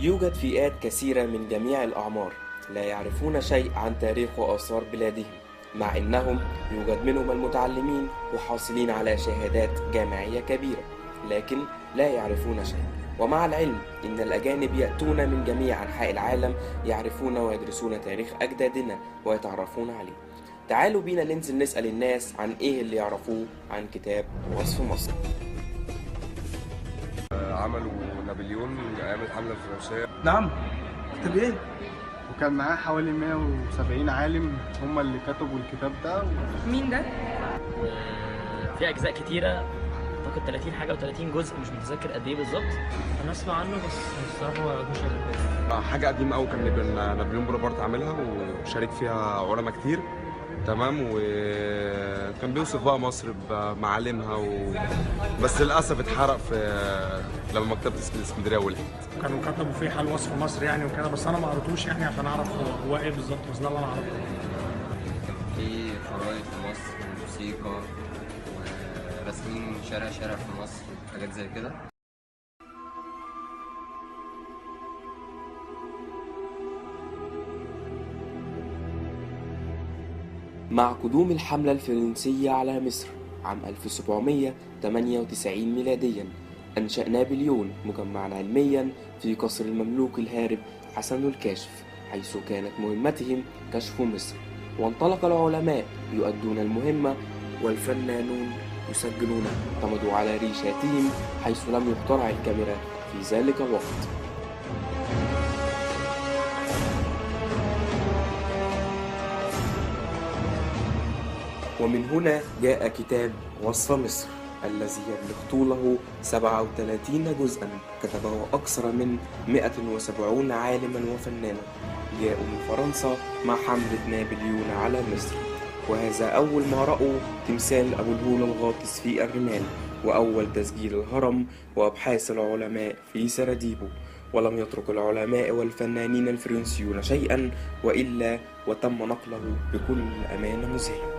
يوجد فئات كثيرة من جميع الأعمار لا يعرفون شيء عن تاريخ وآثار بلادهم، مع أنهم يوجد منهم المتعلمين وحاصلين على شهادات جامعية كبيرة، لكن لا يعرفون شيء. ومع العلم أن الأجانب يأتون من جميع أنحاء العالم يعرفون ويدرسون تاريخ أجدادنا ويتعرفون عليه. تعالوا بينا ننزل نسأل الناس عن إيه اللي يعرفوه عن كتاب وصف مصر. عملوا نابليون ايام الحمله الفرنسيه. نعم. كتاب ايه؟ وكان معاه حوالي 170 عالم هم اللي كتبوا الكتاب ده. مين ده؟ في اجزاء كتيره، اعتقد 30 حاجه و30 جزء، مش متذكر قد ايه بالظبط. انا اسمع عنه بس الصراحه ما قريتوش قبل كده. حاجه قديمه قوي كان نابليون بونابرت عاملها وشارك فيها علماء كتير، تمام. وكان بيوصف بقى مصر بمعالمها بس للاسف اتحرق لما مكتبه الاسكندريه ولعت. كانوا كتبوا فيه حال وصف مصر يعني وكده، بس انا ما قريتوش يعني عشان اعرف هو ايه بالظبط، بس ده اللي انا اعرفه. في خرايط في مصر وموسيقى ورسمين شارع في مصر، حاجات زي كده. مع قدوم الحملة الفرنسية على مصر عام 1798 ميلاديا، أنشأ نابليون مجمعا علميا في قصر المملوك الهارب حسن الكاشف، حيث كانت مهمتهم كشف مصر. وانطلق العلماء يؤدون المهمة والفنانون يسجلون، اعتمدوا على ريشاتهم حيث لم يخترع الكاميرا في ذلك الوقت. ومن هنا جاء كتاب وصف مصر الذي يبلغ طوله 37 جزءا، كتبه أكثر من 170 عالما وفنانا جاءوا من فرنسا مع حملة نابليون على مصر. وهذا أول ما رأوا تمثال أبو الهول الغاطس في الرمال، وأول تسجيل الهرم وأبحاث العلماء في سراديبو. ولم يترك العلماء والفنانين الفرنسيون شيئا وإلا وتم نقله بكل أمانة مذهلة.